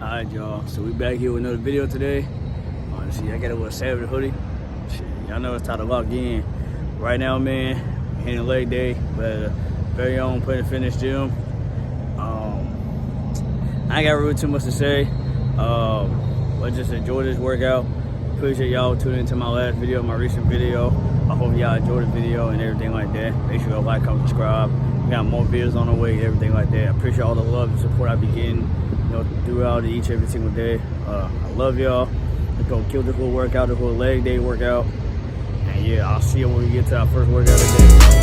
Alright, y'all. So we back here with another video today. See, I got it with a Savage hoodie. Shit, y'all know it's time to lock in. Right now, man, hitting leg day, but very own Planet Fitness gym. I ain't got really too much to say. But just enjoy this workout. Appreciate y'all tuning into my last video, my recent video. I hope y'all enjoyed the video and everything like that. Make sure y'all like, comment, subscribe. We got more videos on the way, everything like that. I appreciate all the love and support I be getting, throughout every single day. I love y'all. Let's go kill this little workout, this little leg day workout. And yeah, I'll see you when we get to our first workout of the day.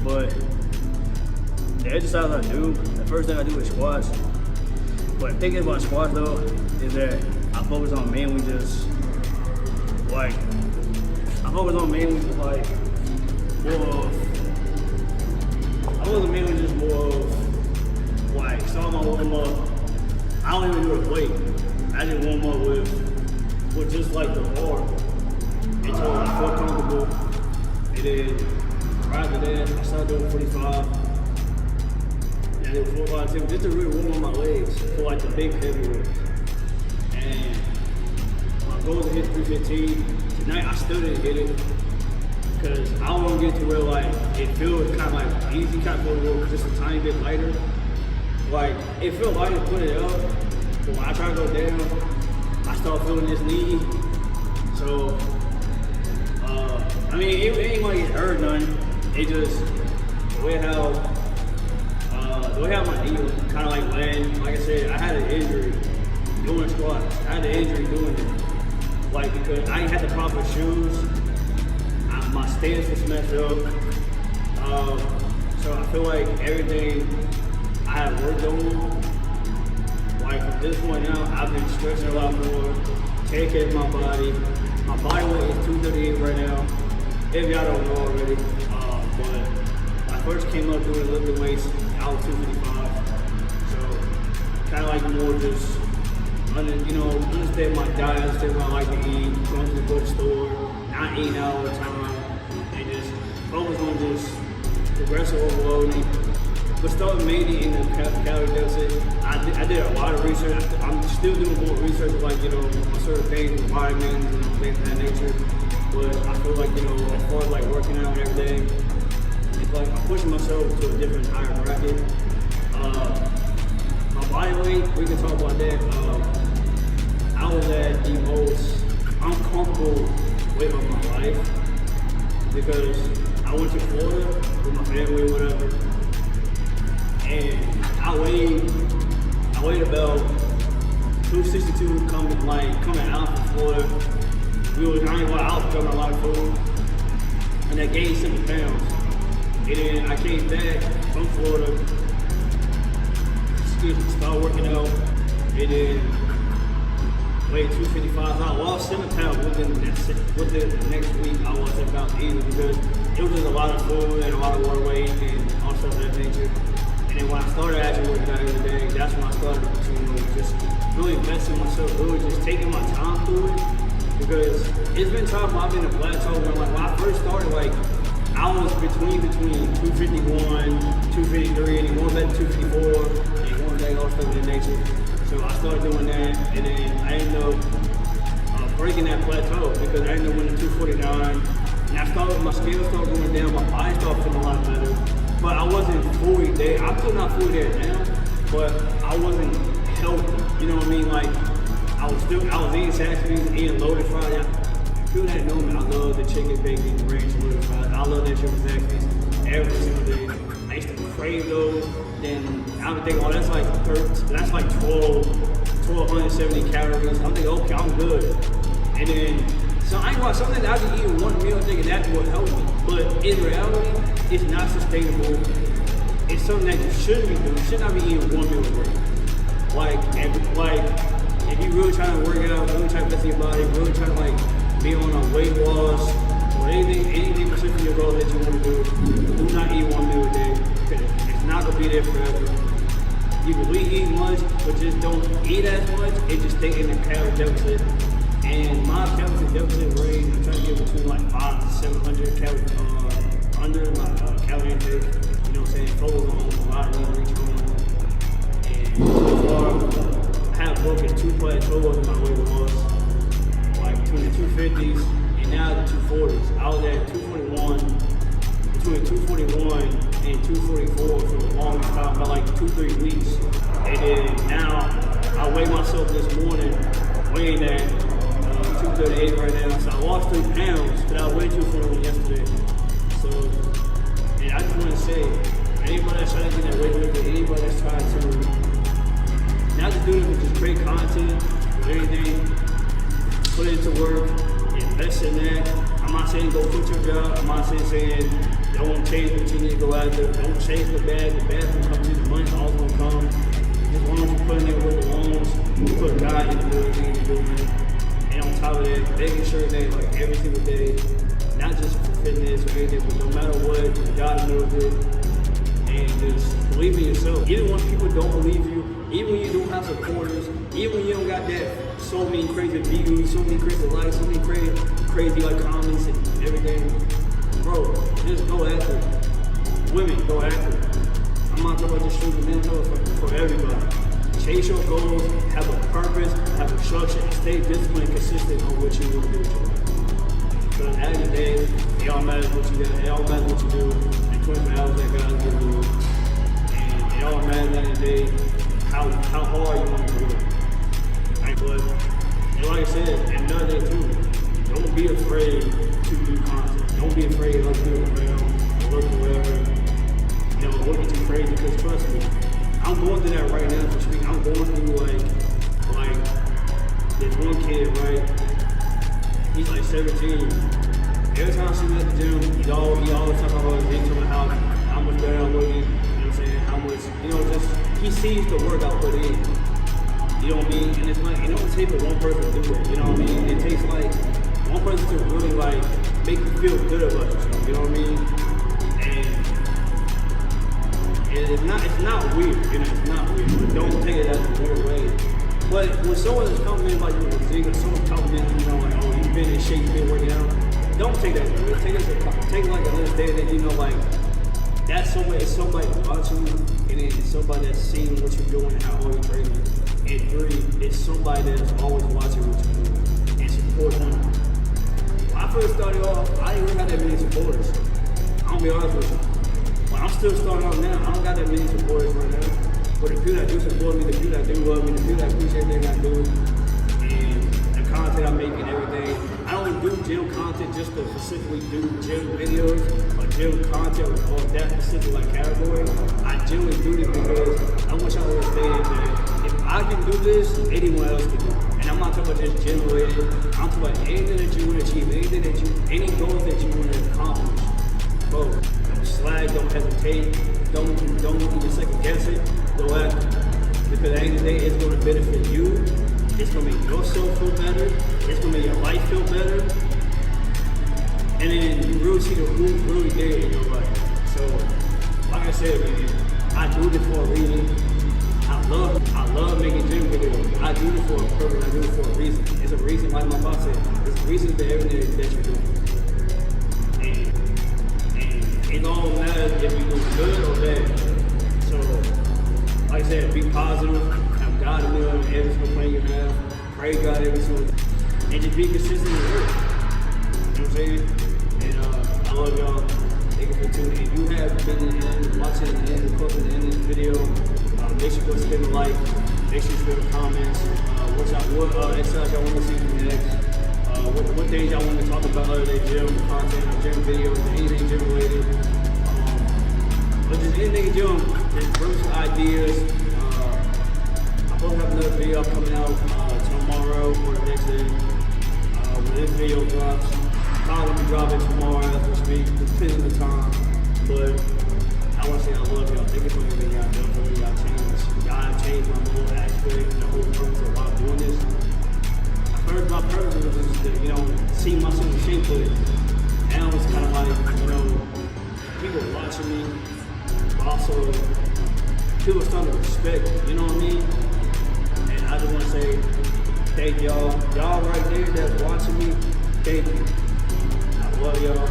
But the exercise I do, the first thing I do is squats. But the thing is about squats though, is that I focus on mainly just like, more of, like, start my warm up. I don't even do a plate. I just warm up with just like the bar until I feel comfortable. And then right after that, I start doing 45. And I do 45 times just to really warm up my legs for like the big heavy weights. And my goal is to hit 315. Tonight I still didn't hit it because I don't want to get to where like it feels kind of like easy, kind of feel just a tiny bit lighter. Like it feels lighter to put it up, but when I try to go down, I start feeling this knee. So I mean, it ain't like it hurt none. It just the way how my knee was kind of like laying. Like I said, I had an injury doing squats. I had an injury doing it. Like, because I ain't had the proper shoes, my stance was messed up. So I feel like everything I have worked on, like from this point out, I've been stretching a lot more, taking care of my body. My body weight is 238 right now, if y'all don't know already. But when I first came up doing lifting weights, I was 255. So kind of like more just, understand my diet, understand what I like to eat, going to the grocery store, not eating out all the time, and just focus on just progressive overloading, but starting mainly in the calorie deficit. I did a lot of research. I'm still doing more research, like, on certain things, vitamins and things of that nature, but I feel like, as far as like working out and everything, it's like I'm pushing myself to a different higher bracket. My body weight, we can talk about that. I was at the most uncomfortable weight of my life because I went to Florida with my family or whatever, and I weighed about 262 coming out from Florida. I was covering a lot of food, and I gained 7 pounds. And then I came back from Florida, started working out, and then weighed 255. I lost 7 pounds within the next week. I wasn't about either because it was just a lot of food and a lot of water weight and all stuff of that nature. And then when I started actually working out every day, that's when I started to just really investing myself, really just taking my time through it. Because it's been times where I've been in a plateau where, like, when I first started, like, I was between 251, 253, and then going back to 254, and going back all stuff of that nature. So I started doing that, and then I ended up breaking that plateau because I ended up winning 249. And I started, my scale started going down, my body started feeling a lot better. But I wasn't fully there. I'm still not fully there now, but I wasn't healthy. You know what I mean? Like, I was eating Saturdays, eating loaded fries. People that know me, I love the chicken, bacon, ranch, loaded fries. I love that shit with Zaxby's every single day. I used to crave those. Then I would think, oh, that's like 1,270 calories. I'm thinking, okay, I'm good. And then, so I ain't gonna, something that I can eat in one meal thinking that's what helped me. But in reality, it's not sustainable. It's something that you shouldn't be doing. You should not be eating one meal a day. If you really trying to work out, really trying to bless your body, really trying to like be on a weight loss, or anything specific to your goal that you want to do not eat one meal a day. It's not gonna be there forever. You can really eat much, but just don't eat as much and just stay in the calorie deficit. And my calorie deficit range, I'm trying to get between like 500 to 700 calories under my calorie intake. You know what I'm saying? Focus on a lot of reach on. And so far, I have broken 2 plateaus in my weight loss, like between the 250s and now the 240s. I was at 241, between 241 and 244 for the longest time, about like 2-3 weeks. And then now, I weighed myself this morning, weighing at 238 right now. So I lost 3 pounds, but I weighed 241 yesterday. So, and I just want to say, anybody that's trying to get that weight lifting, anybody that's trying to not just do it, but just create content or anything, put it into work, invest in that. I'm not saying go quit your job. I'm not saying Don't chase what you need to go after. Don't chase the bag. The bag will come to you. The money's always gonna come. As long as you put in there with the loans, you put God in the middle of things you're doing. And on top of that, making sure that like every single day, not just for fitness or anything, but no matter what, you gotta know it. And just believe in yourself. Even when people don't believe you, even when you don't have supporters, even when you don't got that so many crazy views, so many crazy likes, so many crazy like comments and everything, bro, just go after it. Women, go after it. I'm not talking about just shooting men, for everybody. Chase your goals, have a purpose, have a structure, and stay disciplined and consistent on what you want to do with your life. Because at the end of the day, it all matters what you got, it all matters what you do, and 24 hours that God's giving you. And it all matters at the end of the day how hard you want to do it. Right? But, and like I said, and another thing too, don't be afraid to do content. Don't be afraid of doing it around or look wherever. You know, look at you crazy, because trust me, I'm going through that right now for speak. I'm going through like this one kid, right? He's like 17. Every time I see him at the gym, he always talking about his gym, how much better I'm looking, you know what I'm saying, how much, you know, just, he sees the work I put in. You know what I mean? And it's like, it don't take for one person to do it, you know what I mean? It takes like one person to really like make you feel good about yourself, you know what I mean? And it's not weird, you know, it's not weird, but don't take it as a weird way. But when someone is coming in like you know, Zig, or someone coming in, you know, like, oh, you've been in shape, you've been working out, don't take that weird. Take like a understanding that, you know, like, that's somebody watching you, and it's somebody that's seeing what you're doing and how hard you're training. And 3, it's somebody that's always watching what you're doing and supporting you. When I first started off, I didn't really have that many supporters. I'm gonna be honest with you. But I'm still starting off now. I don't got that many supporters right now. But the people that do support me, the people that do love me, the people that appreciate everything I do, and the content I make and everything. I don't do gym content just to specifically do gym videos or gym content or that specific like category. I generally do this because I want y'all to understand that if I can do this, anyone else can do it. And I'm not talking about just gym related. I'm talking about anything that you want to achieve, any goals that you want to accomplish. Bro, don't slag, don't hesitate, don't even second guess it. Go after it. Because at the end of the day, it's going to benefit you. It's going to make yourself feel better. It's going to make your life feel better. And then you really see the root really there in your life. So, like I said, man, I do this for a reason. I love making gym videos. I do this for a purpose. I do it for a reason. It's a reason, like my boss said, it's a reason to everything that you're doing. And it all matters if you do good or bad. So, like I said, be positive. Have God in the middle of every single plan you have. Pray God every single day. And just be consistent with it. You know what I'm saying? And I love y'all. Thank you for tuning in. If you have been in the end, watching the end, and close to the end of this video, make sure you go spin a like. Make sure you spin the comments. What exercise y'all want to see from next. What things y'all want to talk about other than gym content or gym videos or anything gym related. But just anything gym, just bring some ideas. I'm supposed to have another video coming out tomorrow or the next day. When this video drops, probably be dropping tomorrow as we speak, depending on the time. But I want to say I love y'all. Thank you for everything y'all done for me. Y'all changed. Y'all have changed my whole aspect, the whole purpose of why I'm doing this. My purpose was just to, you know, see myself in shape with it. Now it's kind of like, you know, people watching me, but also people starting to respect, you know what I mean? And I just want to say thank y'all. Y'all right there that's watching me, thank you. I love y'all.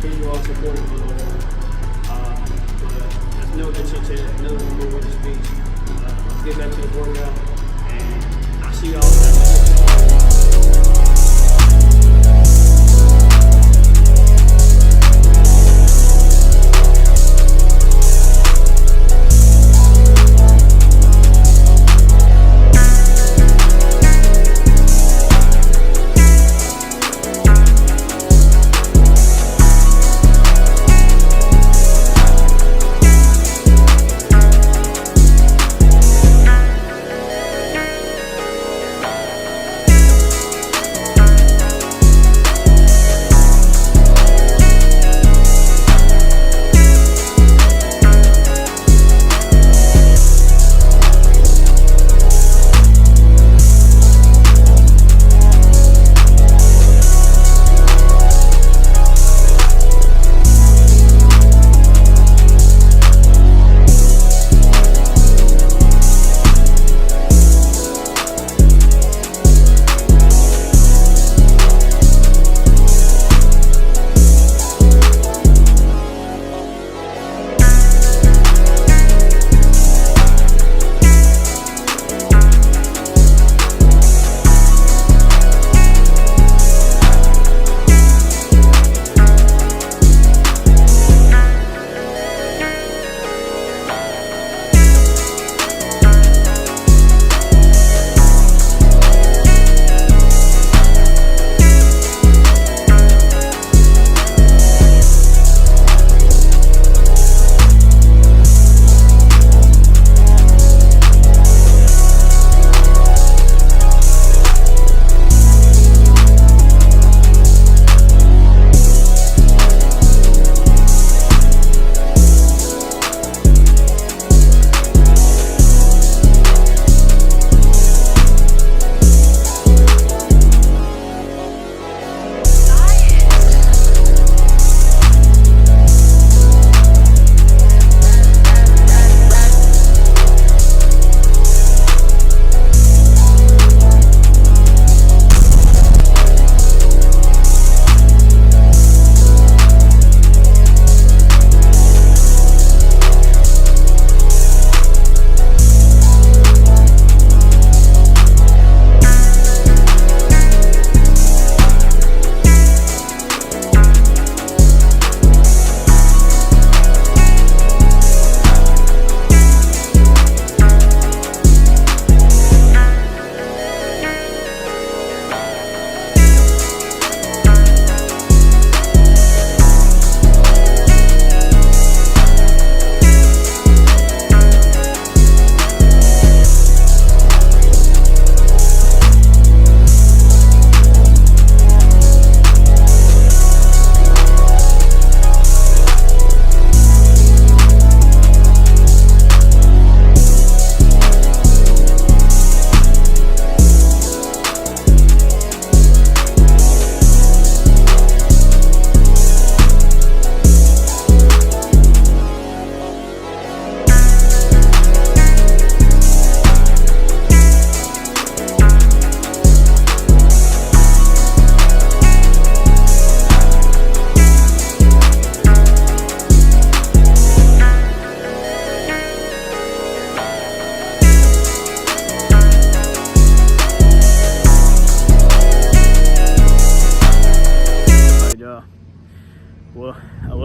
Thank you all supporting me. But that's no good chit chat, no more with the speech. Let's get back to the workout, and I'll see y'all next time.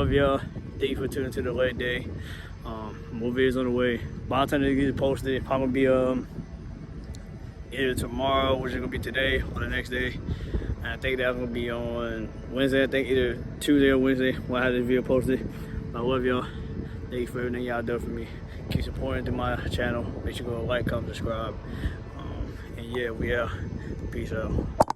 love y'all. Thank you for tuning to the late day. More videos on the way. By the time they get posted, probably be either tomorrow, which is gonna be today, or the next day. And I think that's gonna be on Wednesday. I think either Tuesday or Wednesday when I have this video posted. I love y'all. Thank you for everything y'all done for me. Keep supporting to my channel. Make sure you go like, comment, subscribe. And yeah, we out. Peace out.